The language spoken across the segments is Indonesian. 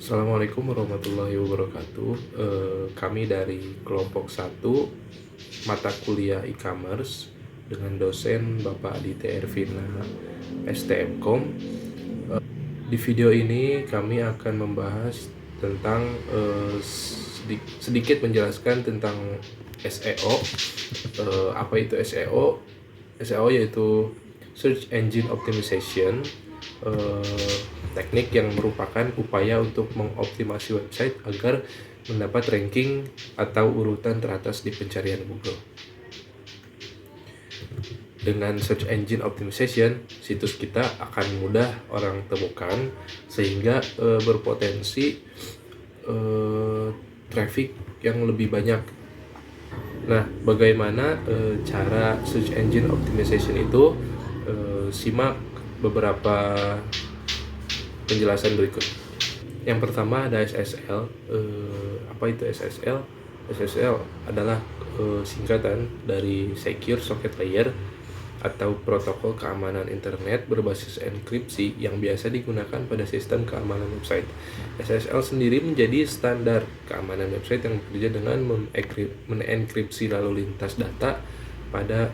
Assalamualaikum warahmatullahi wabarakatuh. Kami dari kelompok 1 mata kuliah e-commerce dengan dosen Bapak Aditya Ervina STMkom. Di video ini kami akan membahas tentang sedikit menjelaskan tentang SEO. Apa itu SEO? SEO yaitu Search Engine Optimization, teknik yang merupakan upaya untuk mengoptimasi website agar mendapat ranking atau urutan teratas di pencarian Google. Dengan Search Engine Optimization, situs kita akan mudah orang temukan sehingga berpotensi traffic yang lebih banyak. Nah, bagaimana cara Search Engine Optimization itu? Simak beberapa penjelasan berikut. Yang pertama ada SSL. Apa itu SSL? SSL adalah singkatan dari Secure Socket Layer atau protokol keamanan internet berbasis enkripsi yang biasa digunakan pada sistem keamanan website. SSL sendiri menjadi standar keamanan website yang bekerja dengan menenkripsi lalu lintas data pada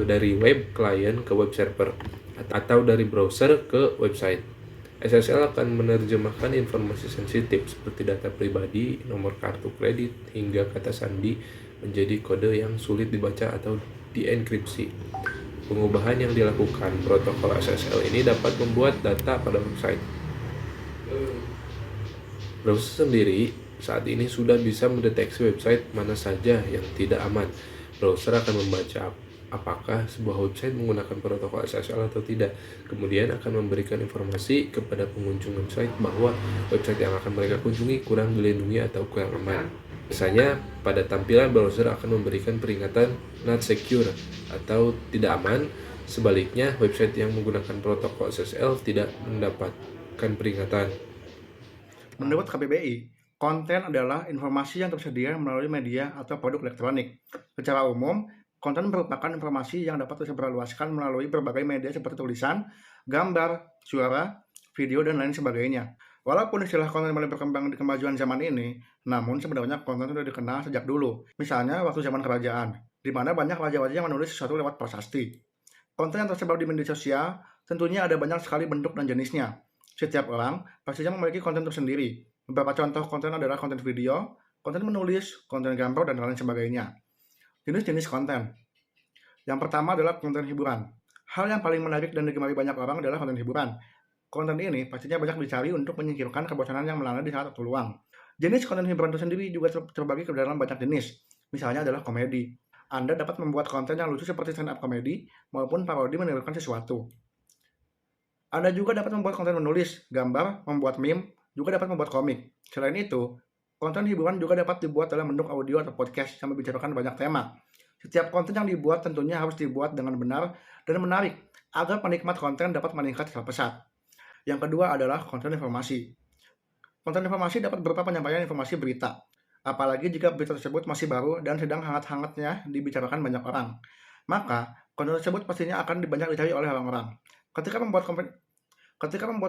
dari web client ke web server atau dari browser ke website. SSL akan menerjemahkan informasi sensitif seperti data pribadi, nomor kartu kredit, hingga kata sandi menjadi kode yang sulit dibaca atau dienkripsi. Pengubahan yang dilakukan protokol SSL ini dapat membuat data pada website. Browser sendiri saat ini sudah bisa mendeteksi website mana saja yang tidak aman. Browser akan membaca apakah sebuah website menggunakan protokol SSL atau tidak. Kemudian akan memberikan informasi kepada pengunjung website bahwa website yang akan mereka kunjungi kurang dilindungi atau kurang aman. Biasanya pada tampilan browser akan memberikan peringatan not secure atau tidak aman. Sebaliknya, website yang menggunakan protokol SSL tidak mendapatkan peringatan. Menurut KBBI, konten adalah informasi yang tersedia melalui media atau produk elektronik. Secara umum, konten merupakan informasi yang dapat disebarluaskan melalui berbagai media seperti tulisan, gambar, suara, video, dan lain sebagainya. Walaupun istilah konten mulai berkembang di kemajuan zaman ini, namun sebenarnya konten sudah dikenal sejak dulu. Misalnya waktu zaman kerajaan, di mana banyak raja-raja yang menulis sesuatu lewat prasasti. Konten yang tersebar di media sosial tentunya ada banyak sekali bentuk dan jenisnya. Setiap orang pastinya memiliki konten tersendiri. Beberapa contoh konten adalah konten video, konten menulis, konten gambar, dan lain sebagainya. Jenis-jenis konten. Yang pertama adalah konten hiburan. Hal yang paling menarik dan digemari banyak orang adalah konten hiburan. Konten ini pastinya banyak dicari untuk menyingkirkan kebosanan yang melanda di saat waktu luang. Jenis konten hiburan itu sendiri juga terbagi ke dalam banyak jenis. Misalnya adalah komedi. Anda dapat membuat konten yang lucu seperti stand up komedi maupun parodi menirukan sesuatu. Anda juga dapat membuat konten menulis, gambar, membuat meme, juga dapat membuat komik. Selain itu, konten hiburan juga dapat dibuat dalam bentuk audio atau podcast yang membicarakan banyak tema. Setiap konten yang dibuat tentunya harus dibuat dengan benar dan menarik agar penikmat konten dapat meningkat secara pesat. Yang kedua adalah konten informasi. Konten informasi dapat berupa penyampaian informasi berita, apalagi jika berita tersebut masih baru dan sedang hangat-hangatnya dibicarakan banyak orang. Maka, konten tersebut pastinya akan banyak dicari oleh orang-orang. Ketika membuat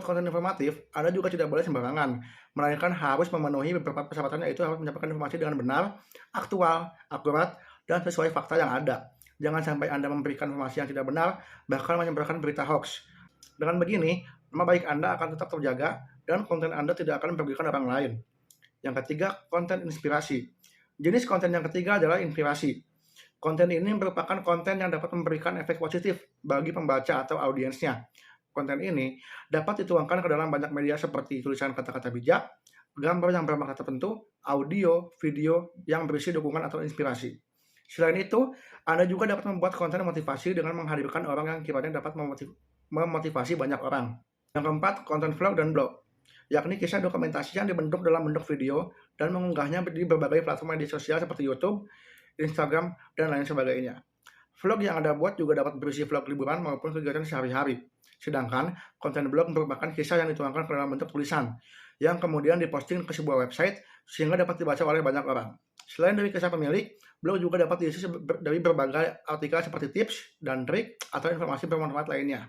konten informatif, Anda juga tidak boleh sembarangan, melainkan harus memenuhi beberapa persyaratan, yaitu harus menyampaikan informasi dengan benar, aktual, akurat, dan sesuai fakta yang ada. Jangan sampai Anda memberikan informasi yang tidak benar, bahkan menyebarkan berita hoax. Dengan begini, nama baik Anda akan tetap terjaga dan konten Anda tidak akan merugikan orang lain. Yang ketiga, konten inspirasi. Jenis konten yang ketiga adalah inspirasi. Konten ini merupakan konten yang dapat memberikan efek positif bagi pembaca atau audiensnya. Konten ini dapat dituangkan ke dalam banyak media seperti tulisan kata-kata bijak, gambar yang bermakna tertentu, audio, video yang berisi dukungan atau inspirasi. Selain itu, Anda juga dapat membuat konten motivasi dengan menghadirkan orang yang kiranya dapat memotivasi banyak orang. Yang keempat, konten vlog dan blog, yakni kisah dokumentasi yang dibentuk dalam bentuk video dan mengunggahnya di berbagai platform media sosial seperti YouTube, Instagram, dan lain sebagainya. Vlog yang Anda buat juga dapat berisi vlog liburan maupun kegiatan sehari-hari. Sedangkan konten blog merupakan kisah yang dituangkan ke dalam bentuk tulisan, yang kemudian diposting ke sebuah website sehingga dapat dibaca oleh banyak orang. Selain dari kisah pemilik, blog juga dapat diisi dari berbagai artikel seperti tips dan trik atau informasi bermanfaat lainnya.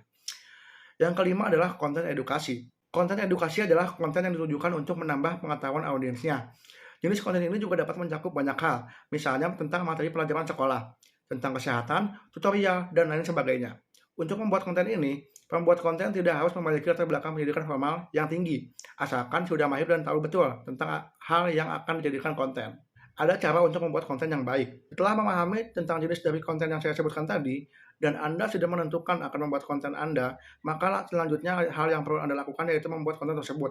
Yang kelima adalah konten edukasi. Konten edukasi adalah konten yang ditujukan untuk menambah pengetahuan audiensnya. Jenis konten ini juga dapat mencakup banyak hal, misalnya tentang materi pelajaran sekolah, tentang kesehatan, tutorial, dan lain sebagainya. Untuk membuat konten ini, pembuat konten tidak harus memiliki latar belakang pendidikan formal yang tinggi, asalkan sudah mahir dan tahu betul tentang hal yang akan dijadikan konten. Ada cara untuk membuat konten yang baik. Setelah memahami tentang jenis dari konten yang saya sebutkan tadi, dan Anda sudah menentukan akan membuat konten Anda, maka selanjutnya hal yang perlu Anda lakukan yaitu membuat konten tersebut.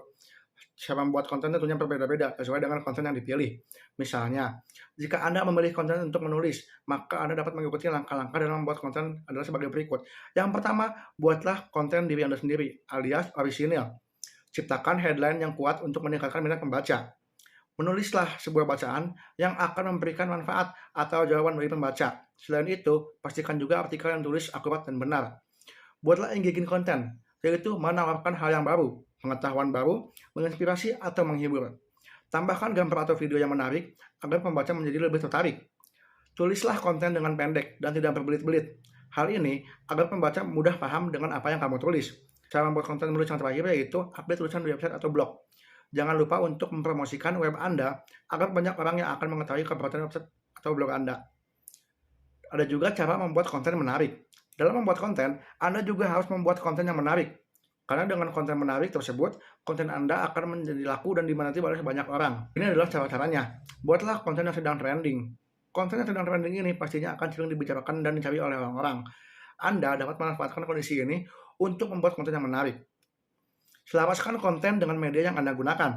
Cara membuat konten tentunya berbeda-beda sesuai dengan konten yang dipilih. Misalnya, jika Anda memilih konten untuk menulis, maka Anda dapat mengikuti langkah-langkah dalam membuat konten adalah sebagai berikut. Yang pertama, buatlah konten diri Anda sendiri, alias orisinil. Ciptakan headline yang kuat untuk meningkatkan minat pembaca. Menulislah sebuah bacaan yang akan memberikan manfaat atau jawaban bagi pembaca. Selain itu, pastikan juga artikel yang tulis akurat dan benar. Buatlah engaging content, yaitu menawarkan hal yang baru, pengetahuan baru, menginspirasi atau menghibur. Tambahkan gambar atau video yang menarik agar pembaca menjadi lebih tertarik. Tulislah konten dengan pendek dan tidak berbelit-belit. Hal ini agar pembaca mudah paham dengan apa yang kamu tulis. Cara membuat konten menulis yang terakhir yaitu update tulisan di website atau blog. Jangan lupa untuk mempromosikan web Anda agar banyak orang yang akan mengetahui keberadaan website atau blog Anda. Ada juga cara membuat konten menarik. Dalam membuat konten, Anda juga harus membuat konten yang menarik. Karena dengan konten menarik tersebut, konten Anda akan menjadi laku dan diminati oleh banyak orang. Ini adalah cara-caranya. Buatlah konten yang sedang trending. Konten yang sedang trending ini pastinya akan sering dibicarakan dan dicari oleh orang-orang. Anda dapat memanfaatkan kondisi ini untuk membuat konten yang menarik. Selaraskan konten dengan media yang Anda gunakan.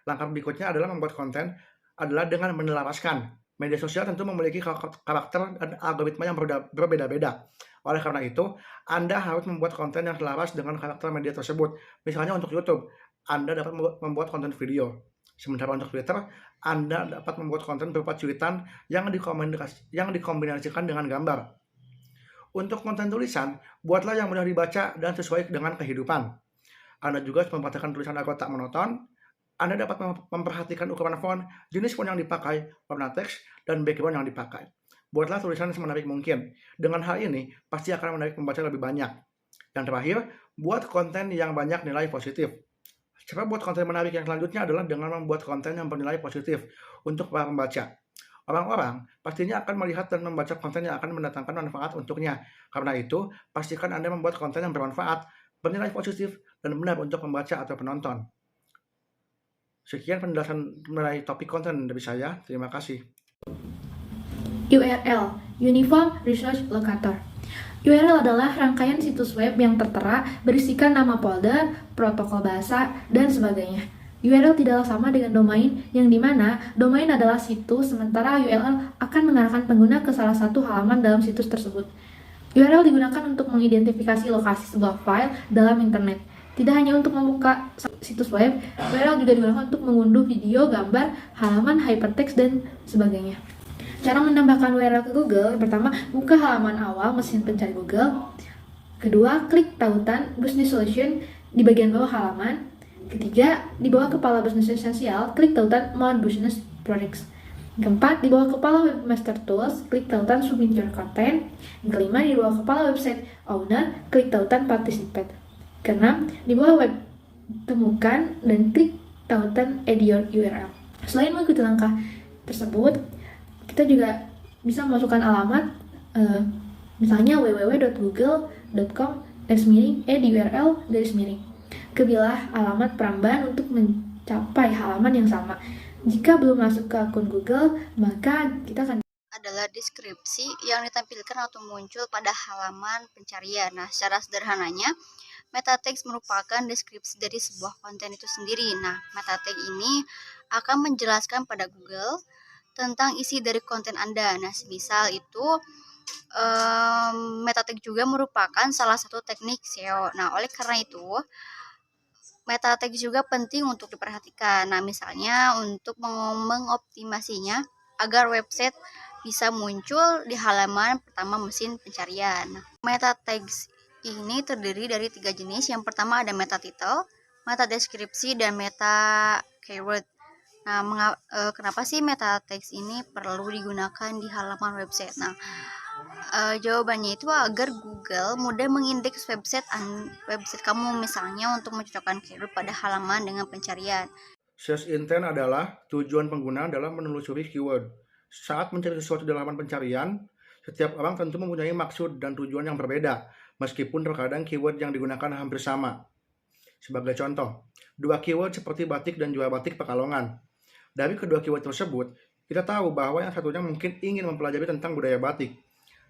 Langkah berikutnya adalah membuat konten adalah dengan menelaraskan. Media sosial tentu memiliki karakter dan algoritma yang berbeda-beda. Oleh karena itu, Anda harus membuat konten yang selaras dengan karakter media tersebut. Misalnya untuk YouTube, Anda dapat membuat konten video. Sementara untuk Twitter, Anda dapat membuat konten berupa cuitan yang dikombinasikan dengan gambar. Untuk konten tulisan, buatlah yang mudah dibaca dan sesuai dengan kehidupan. Anda juga harus memperhatikan tulisan agar tak monoton. Anda dapat memperhatikan ukuran font, jenis font yang dipakai, warna teks, dan background yang dipakai. Buatlah tulisan semenarik mungkin. Dengan hal ini, pasti akan menarik pembaca lebih banyak. Yang terakhir, buat konten yang banyak nilai positif. Cara buat konten menarik yang selanjutnya adalah dengan membuat konten yang bernilai positif untuk para pembaca. Orang-orang pastinya akan melihat dan membaca konten yang akan mendatangkan manfaat untuknya. Karena itu, pastikan Anda membuat konten yang bermanfaat, bernilai positif, dan benar untuk pembaca atau penonton. Sekian penjelasan mengenai topik konten dari saya. Terima kasih. URL, Uniform Resource Locator. URL adalah rangkaian situs web yang tertera berisikan nama folder, protokol bahasa, dan sebagainya. URL tidaklah sama dengan domain, yang dimana domain adalah situs, sementara URL akan mengarahkan pengguna ke salah satu halaman dalam situs tersebut. URL digunakan untuk mengidentifikasi lokasi sebuah file dalam internet. Tidak hanya untuk membuka situs web, URL juga digunakan untuk mengunduh video, gambar, halaman, hypertext, dan sebagainya. Cara menambahkan URL ke Google, pertama, buka halaman awal mesin pencari Google. Kedua, klik tautan Business Solution di bagian bawah halaman. Ketiga, di bawah kepala Business Essential, klik tautan More Business Products. Keempat, di bawah kepala Webmaster Tools, klik tautan Submit Your Content. Yang kelima, di bawah kepala Website Owner, klik tautan Participate. Keenam, di bawah web temukan dan klik tautan Add Your URL. Selain mengikuti langkah tersebut, kita juga bisa memasukkan alamat, misalnya www.google.com/add URL. Kepilah alamat perambahan untuk mencapai halaman yang sama. Jika belum masuk ke akun Google, maka kita akan adalah deskripsi yang ditampilkan atau muncul pada halaman pencarian. Nah, secara sederhananya, meta text merupakan deskripsi dari sebuah konten itu sendiri. Nah, meta text ini akan menjelaskan pada Google tentang isi dari konten Anda. Nah, semisal itu meta text juga merupakan salah satu teknik SEO. Nah, oleh karena itu, meta text juga penting untuk diperhatikan. Nah, misalnya untuk mengoptimasinya agar website bisa muncul di halaman pertama mesin pencarian. Meta text ini terdiri dari 3 jenis. Yang pertama ada meta title, meta deskripsi, dan meta keyword. Nah, kenapa sih meta text ini perlu digunakan di halaman website? Nah, Jawabannya itu agar Google mudah mengindeks website kamu, misalnya untuk mencocokkan keyword pada halaman dengan pencarian. Search intent adalah tujuan pengguna dalam menelusuri keyword. Saat mencari sesuatu di halaman pencarian, setiap orang tentu mempunyai maksud dan tujuan yang berbeda, meskipun terkadang keyword yang digunakan hampir sama. Sebagai contoh, dua keyword seperti batik dan jual batik Pekalongan. Dari kedua keyword tersebut, kita tahu bahwa yang satunya mungkin ingin mempelajari tentang budaya batik,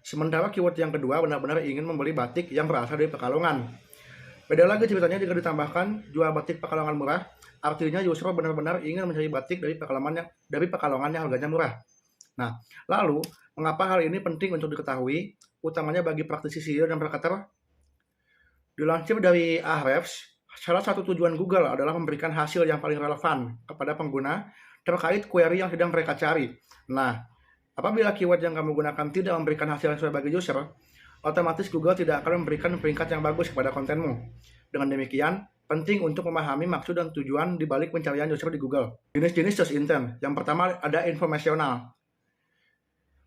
sementara keyword yang kedua benar-benar ingin membeli batik yang berasal dari Pekalongan. Beda lagi ceritanya jika ditambahkan jual batik Pekalongan murah, artinya user benar-benar ingin mencari batik dari Pekalongan yang harganya murah. Nah, lalu mengapa hal ini penting untuk diketahui, utamanya bagi praktisi SEO dan marketer? Dilansir dari Ahrefs, salah satu tujuan Google adalah memberikan hasil yang paling relevan kepada pengguna terkait query yang sedang mereka cari. Nah, apabila keyword yang kamu gunakan tidak memberikan hasil yang sesuai bagi user, otomatis Google tidak akan memberikan peringkat yang bagus kepada kontenmu. Dengan demikian, penting untuk memahami maksud dan tujuan di balik pencarian user di Google. Jenis-jenis search intent. Yang pertama ada informasional.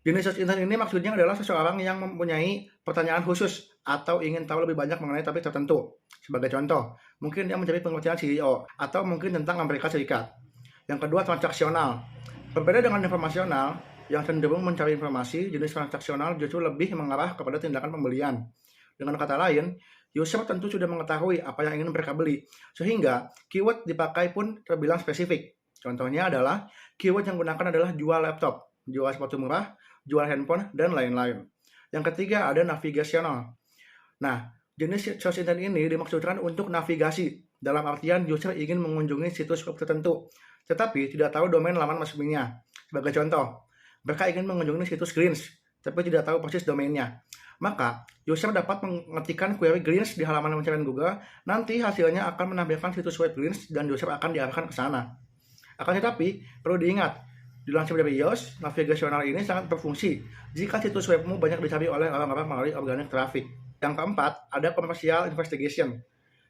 Jenis search intent ini maksudnya adalah seseorang yang mempunyai pertanyaan khusus atau ingin tahu lebih banyak mengenai topik tertentu. Sebagai contoh, mungkin dia mencari pengertian CEO atau mungkin tentang Amerika Serikat. Yang kedua, transaksional. Berbeda dengan informasional, yang cenderung mencari informasi, jenis transaksional justru lebih mengarah kepada tindakan pembelian. Dengan kata lain, user tentu sudah mengetahui apa yang ingin mereka beli, sehingga keyword dipakai pun terbilang spesifik. Contohnya adalah, keyword yang digunakan adalah jual laptop, jual sepatu murah, jual handphone, dan lain-lain. Yang ketiga ada navigasional. Nah, jenis search intent ini dimaksudkan untuk navigasi, dalam artian user ingin mengunjungi situs web tertentu, tetapi tidak tahu domain laman resminya. Sebagai contoh, mereka ingin mengunjungi situs Greens, tapi tidak tahu persis domainnya. Maka, user dapat mengetikkan query Greens di halaman pencarian Google, nanti hasilnya akan menampilkan situs web Greens dan user akan diarahkan ke sana. Akan tetapi, perlu diingat, dilansir dari iOS, navigasional ini sangat berfungsi jika situs webmu banyak dicari oleh orang-orang melalui organic traffic. Yang keempat, ada commercial investigation.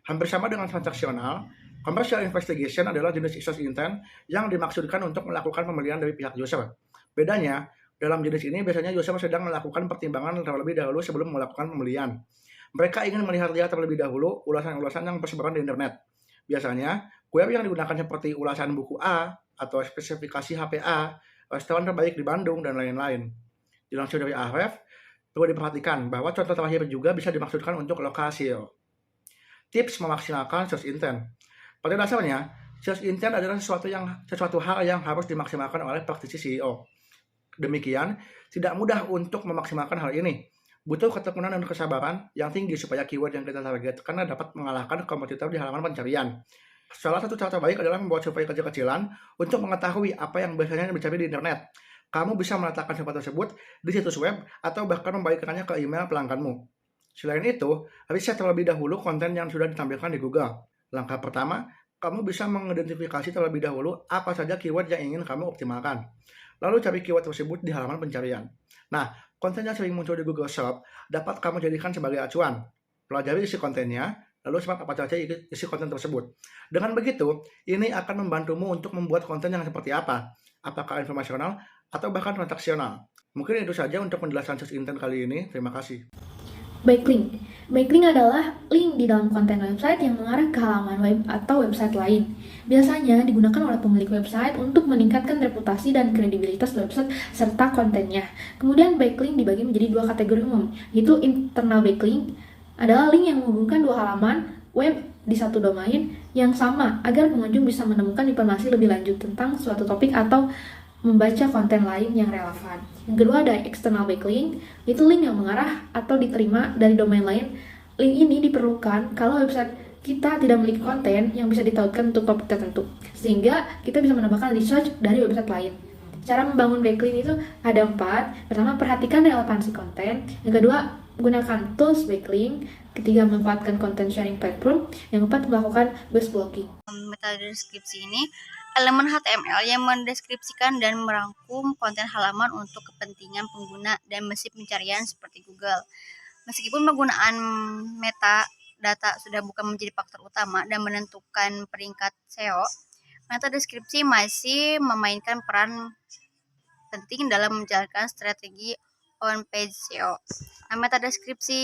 Hampir sama dengan transaksional, commercial investigation adalah jenis search intent yang dimaksudkan untuk melakukan pembelian dari pihak user. Bedanya, dalam jenis ini biasanya user sedang melakukan pertimbangan terlebih dahulu sebelum melakukan pembelian. Mereka ingin melihat terlebih dahulu ulasan-ulasan yang bersebaran di internet. Biasanya, query yang digunakan seperti ulasan buku A, atau spesifikasi HPA, restoran terbaik di Bandung, dan lain-lain. Dilansir dari Ahrefs, perlu diperhatikan bahwa contoh terakhir juga bisa dimaksudkan untuk lokasi. Tips memaksimalkan search intent. Pada dasarnya, search intent adalah sesuatu hal yang harus dimaksimalkan oleh praktisi SEO. Demikian, tidak mudah untuk memaksimalkan hal ini. Butuh ketekunan dan kesabaran yang tinggi supaya keyword yang kita target karena dapat mengalahkan kompetitor di halaman pencarian. Salah satu cara terbaik adalah membuat survei kecil-kecilan untuk mengetahui apa yang biasanya dicari di internet. Kamu bisa meletakkan survei tersebut di situs web atau bahkan membagikannya ke email pelangganmu. Selain itu, riset terlebih dahulu konten yang sudah ditampilkan di Google. Langkah pertama, kamu bisa mengidentifikasi terlebih dahulu apa saja keyword yang ingin kamu optimalkan. Lalu cari keyword tersebut di halaman pencarian. Nah, konten yang sering muncul di Google Shop dapat kamu jadikan sebagai acuan. Pelajari isi kontennya, lalu sebab apa saja isi konten tersebut. Dengan begitu, ini akan membantumu untuk membuat konten yang seperti apa, apakah informasional atau bahkan transaksional. Mungkin itu saja untuk penjelasan search intent kali ini. Terima kasih. Backlink. Backlink adalah link di dalam konten website yang mengarah ke halaman web atau website lain. Biasanya digunakan oleh pemilik website untuk meningkatkan reputasi dan kredibilitas website serta kontennya. Kemudian backlink dibagi menjadi dua kategori umum, yaitu internal backlink adalah link yang menghubungkan dua halaman web di satu domain yang sama agar pengunjung bisa menemukan informasi lebih lanjut tentang suatu topik atau membaca konten lain yang relevan. Yang kedua ada external backlink, itu link yang mengarah atau diterima dari domain lain. Link ini diperlukan kalau website kita tidak memiliki konten yang bisa ditautkan untuk topik tertentu, sehingga kita bisa menambahkan research dari website lain. Cara membangun backlink itu ada 4. Pertama, perhatikan relevansi konten. Yang kedua, gunakan tools backlink. Ketiga, memanfaatkan content sharing platform. Yang keempat, melakukan base blocking. Metode deskripsi ini elemen HTML yang mendeskripsikan dan merangkum konten halaman untuk kepentingan pengguna dan mesin pencarian seperti Google. Meskipun penggunaan metadata sudah bukan menjadi faktor utama dan menentukan peringkat SEO, metode deskripsi masih memainkan peran penting dalam menjalankan strategi on page SEO. Nah, meta deskripsi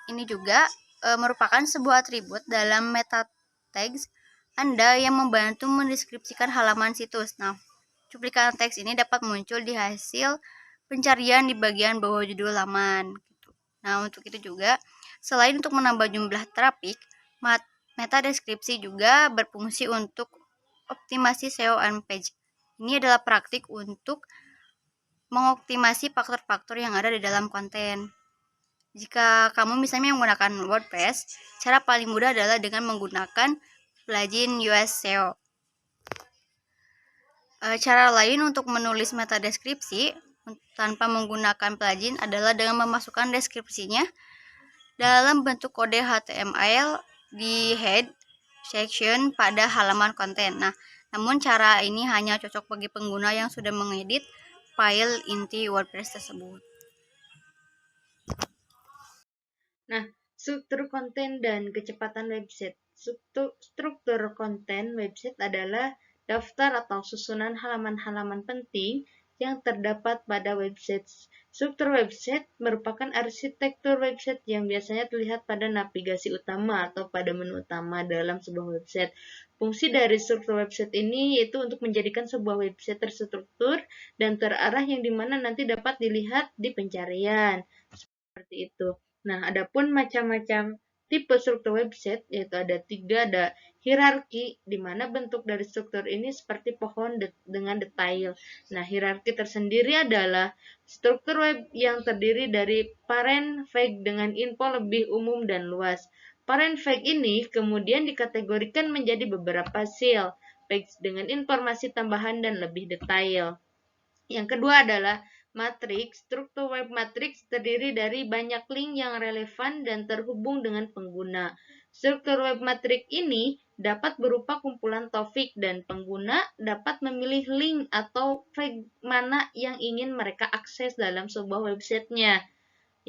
ini juga merupakan sebuah atribut dalam meta tags Anda yang membantu mendeskripsikan halaman situs. Nah, cuplikan teks ini dapat muncul di hasil pencarian di bagian bawah judul laman. Gitu. Nah, untuk itu juga, selain untuk menambah jumlah traffic, meta deskripsi juga berfungsi untuk optimasi SEO on page. Ini adalah praktik untuk mengoptimasi faktor-faktor yang ada di dalam konten. Jika kamu misalnya menggunakan WordPress, cara paling mudah adalah dengan menggunakan plugin US SEO. Cara lain untuk menulis meta deskripsi tanpa menggunakan plugin adalah dengan memasukkan deskripsinya dalam bentuk kode HTML di head section pada halaman konten. Nah, namun cara ini hanya cocok bagi pengguna yang sudah mengedit file inti WordPress tersebut. Nah, struktur konten dan kecepatan website. Struktur konten website adalah daftar atau susunan halaman-halaman penting yang terdapat pada website. Struktur website merupakan arsitektur website yang biasanya terlihat pada navigasi utama atau pada menu utama dalam sebuah website. Fungsi dari struktur website ini yaitu untuk menjadikan sebuah website terstruktur dan terarah yang dimana nanti dapat dilihat di pencarian. Seperti itu. Nah, adapun macam-macam tipe struktur website, yaitu ada 3, ada hierarki, di mana bentuk dari struktur ini seperti pohon dengan detail. Nah, hierarki tersendiri adalah struktur web yang terdiri dari parent page dengan info lebih umum dan luas. Parent page ini kemudian dikategorikan menjadi beberapa sale page dengan informasi tambahan dan lebih detail. Yang kedua adalah matriks. Struktur web matriks terdiri dari banyak link yang relevan dan terhubung dengan pengguna. Struktur web matriks ini dapat berupa kumpulan topik dan pengguna dapat memilih link atau page mana yang ingin mereka akses dalam sebuah websitenya.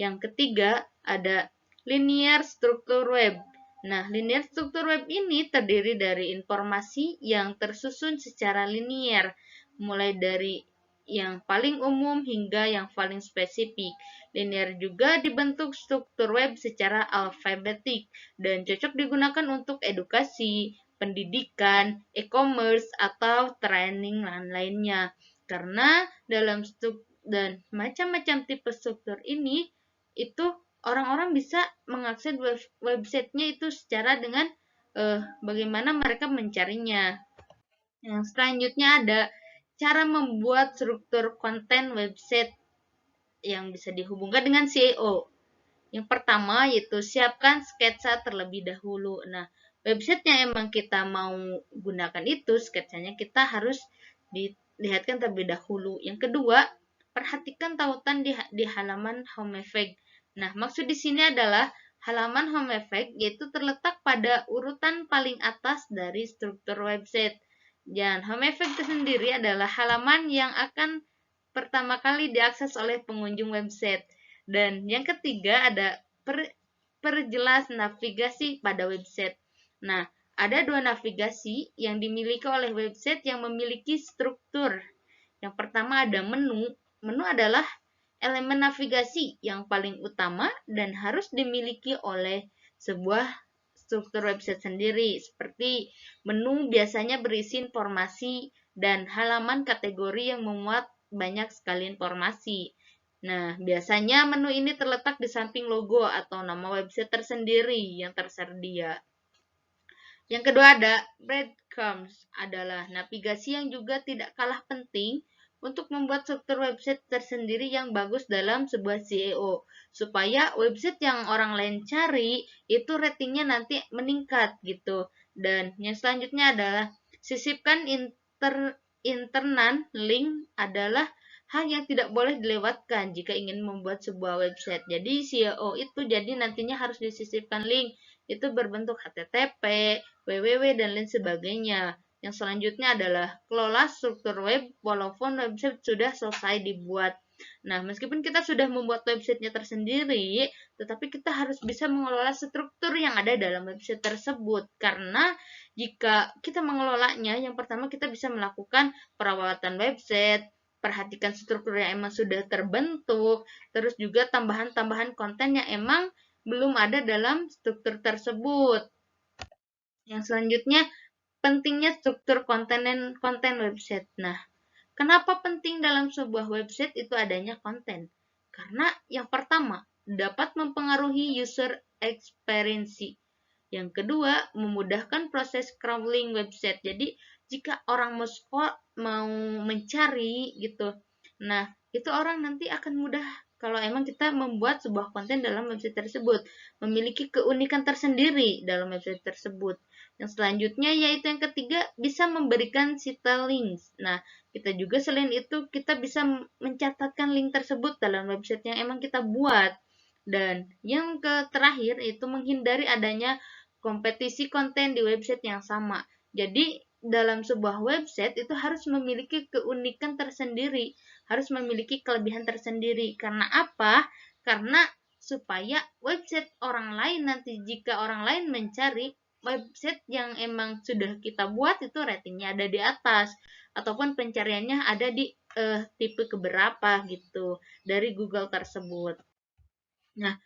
Yang ketiga ada linear struktur web. Nah, linear struktur web ini terdiri dari informasi yang tersusun secara linear, mulai dari yang paling umum hingga yang paling spesifik. Linear juga dibentuk struktur web secara alfabetik dan cocok digunakan untuk edukasi, pendidikan, e-commerce, atau training lainnya. Karena dalam dan macam-macam tipe struktur ini, itu orang-orang bisa mengakses websitenya itu secara dengan bagaimana mereka mencarinya. Yang selanjutnya ada cara membuat struktur konten website yang bisa dihubungkan dengan SEO. Yang pertama yaitu siapkan sketsa terlebih dahulu. Nah, website yang emang kita mau gunakan itu, sketsanya kita harus dilihatkan terlebih dahulu. Yang kedua, perhatikan tautan di halaman home effect. Nah, maksud di sini adalah halaman home effect yaitu terletak pada urutan paling atas dari struktur website. Dan home effect itu sendiri adalah halaman yang akan pertama kali diakses oleh pengunjung website. Dan yang ketiga ada perjelas navigasi pada website. Nah, ada 2 navigasi yang dimiliki oleh website yang memiliki struktur. Yang pertama ada menu. Menu adalah elemen navigasi yang paling utama dan harus dimiliki oleh sebuah struktur website sendiri. Seperti menu biasanya berisi informasi dan halaman kategori yang memuat banyak sekali informasi. Nah, biasanya menu ini terletak di samping logo atau nama website tersendiri yang tersedia. Yang kedua ada breadcrumbs, adalah navigasi yang juga tidak kalah penting untuk membuat struktur website tersendiri yang bagus dalam sebuah SEO, supaya website yang orang lain cari itu ratingnya nanti meningkat gitu. Dan yang selanjutnya adalah sisipkan internal link, adalah hal yang tidak boleh dilewatkan jika ingin membuat sebuah website. Jadi SEO itu jadi nantinya harus disisipkan link, itu berbentuk HTTP, www, dan lain sebagainya. Yang selanjutnya adalah kelola struktur web walaupun website sudah selesai dibuat. Nah, meskipun kita sudah membuat websitenya tersendiri, tetapi kita harus bisa mengelola struktur yang ada dalam website tersebut. Karena jika kita mengelolanya, yang pertama kita bisa melakukan perawatan website, perhatikan struktur yang emang sudah terbentuk, terus juga tambahan-tambahan konten yang emang belum ada dalam struktur tersebut. Yang selanjutnya, pentingnya struktur konten dan konten website. Nah, kenapa penting dalam sebuah website itu adanya konten? Karena yang pertama, dapat mempengaruhi user experience. Yang kedua, memudahkan proses crawling website. Jadi, jika orang mau mencari gitu, nah, itu orang nanti akan mudah kalau emang kita membuat sebuah konten dalam website tersebut, memiliki keunikan tersendiri dalam website tersebut. Yang selanjutnya yaitu yang ketiga, bisa memberikan cita links. Nah, kita juga selain itu kita bisa mencatatkan link tersebut dalam website yang emang kita buat. Dan yang terakhir itu menghindari adanya kompetisi konten di website yang sama. Jadi dalam sebuah website itu harus memiliki keunikan tersendiri, harus memiliki kelebihan tersendiri. Karena apa? Karena supaya website orang lain nanti jika orang lain mencari website yang emang sudah kita buat itu ratingnya ada di atas ataupun pencariannya ada di tipe keberapa gitu dari Google tersebut. Nah,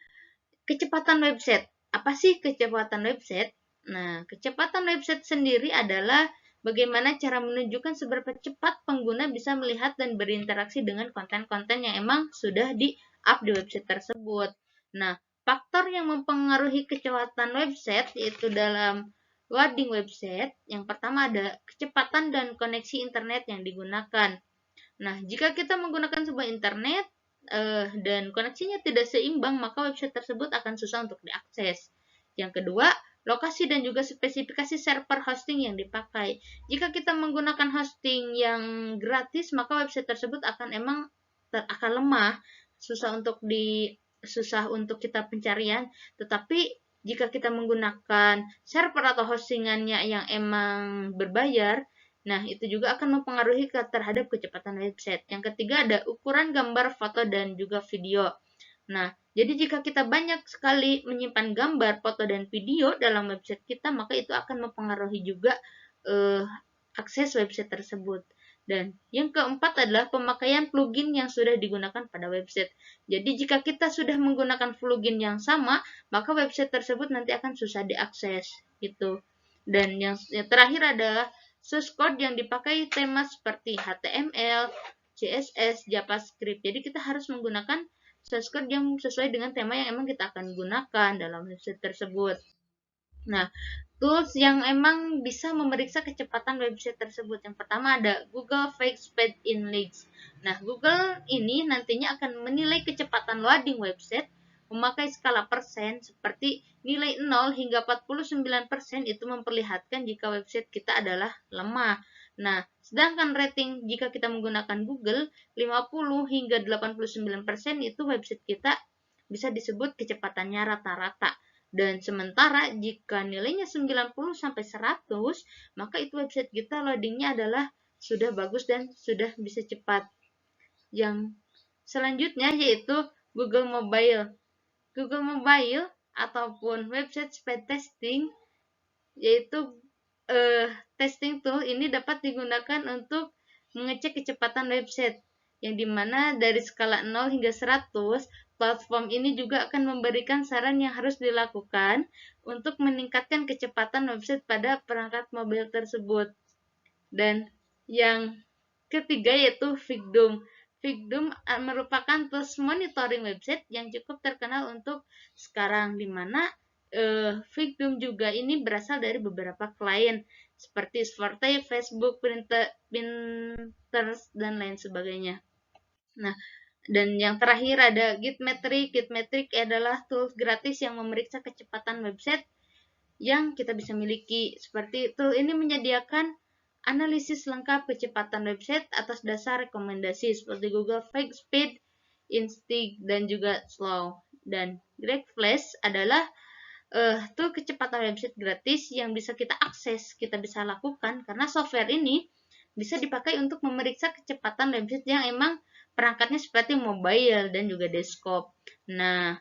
kecepatan website. Apa sih kecepatan website? Nah, kecepatan website sendiri adalah bagaimana cara menunjukkan seberapa cepat pengguna bisa melihat dan berinteraksi dengan konten-konten yang emang sudah di-up di website tersebut. Nah, faktor yang mempengaruhi kecepatan website yaitu dalam loading website, yang pertama ada kecepatan dan koneksi internet yang digunakan. Nah, jika kita menggunakan sebuah internet dan koneksinya tidak seimbang, maka website tersebut akan susah untuk diakses. Yang kedua, lokasi dan juga spesifikasi server hosting yang dipakai. Jika kita menggunakan hosting yang gratis, maka website tersebut akan lemah, susah untuk kita pencarian. Tetapi jika kita menggunakan server atau hostingannya yang emang berbayar, nah, itu juga akan mempengaruhi terhadap kecepatan website. Yang ketiga ada ukuran gambar, foto, dan juga video. Nah, jadi jika kita banyak sekali menyimpan gambar, foto, dan video dalam website kita, maka itu akan mempengaruhi juga akses website tersebut. Dan yang keempat adalah pemakaian plugin yang sudah digunakan pada website. Jadi jika kita sudah menggunakan plugin yang sama, maka website tersebut nanti akan susah diakses gitu. Dan yang terakhir adalah source code yang dipakai tema seperti HTML, CSS, JavaScript. Jadi kita harus menggunakan source code yang sesuai dengan tema yang emang kita akan gunakan dalam website tersebut. Nah, tools yang emang bisa memeriksa kecepatan website tersebut. Yang pertama ada Google Fake Speed Index. Nah, Google ini nantinya akan menilai kecepatan loading website memakai skala persen seperti nilai 0 hingga 49% itu memperlihatkan jika website kita adalah lemah. Nah, sedangkan rating jika kita menggunakan Google 50 hingga 89% itu website kita bisa disebut kecepatannya rata-rata. Dan sementara jika nilainya 90 sampai 100, maka itu website kita loadingnya adalah sudah bagus dan sudah bisa cepat. Yang selanjutnya yaitu Google Mobile. Google Mobile ataupun website speed testing yaitu testing tool ini dapat digunakan untuk mengecek kecepatan website yang dimana dari skala 0 hingga 100 platform ini juga akan memberikan saran yang harus dilakukan untuk meningkatkan kecepatan website pada perangkat mobil tersebut. Dan yang ketiga yaitu Figdom. Figdom merupakan tools monitoring website yang cukup terkenal untuk sekarang, di mana Figdom juga ini berasal dari beberapa klien seperti Spotify, Facebook, Pinterest, dan lain sebagainya. Nah, dan yang terakhir ada Gitmetric. Gitmetric adalah tools gratis yang memeriksa kecepatan website yang kita bisa miliki. Seperti tool ini menyediakan analisis lengkap kecepatan website atas dasar rekomendasi seperti Google Fake Speed, Instig, dan juga Slow. Dan GreatFlash adalah tool kecepatan website gratis yang bisa kita akses, kita bisa lakukan karena software ini bisa dipakai untuk memeriksa kecepatan website yang emang perangkatnya seperti mobile dan juga desktop. Nah,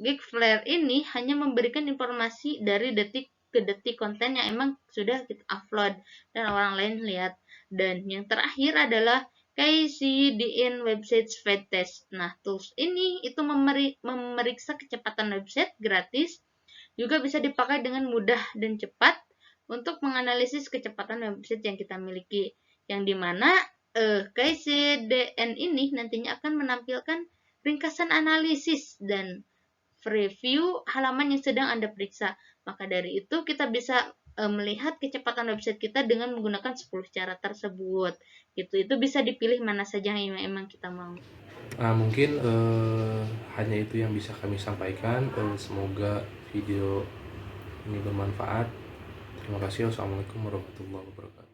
Geekflare ini hanya memberikan informasi dari detik ke detik konten yang emang sudah kita upload dan orang lain lihat. Dan yang terakhir adalah KCDN Website Speed Test. Nah, tools ini itu memeriksa kecepatan website gratis, juga bisa dipakai dengan mudah dan cepat untuk menganalisis kecepatan website yang kita miliki. Yang dimana KCDN ini nantinya akan menampilkan ringkasan analisis dan review halaman yang sedang Anda periksa. Maka dari itu kita bisa melihat kecepatan website kita dengan menggunakan 10 cara tersebut. Itu bisa dipilih mana saja yang emang kita mau. Nah, mungkin hanya itu yang bisa kami sampaikan. Semoga video ini bermanfaat. Terima kasih. Wassalamualaikum warahmatullahi wabarakatuh.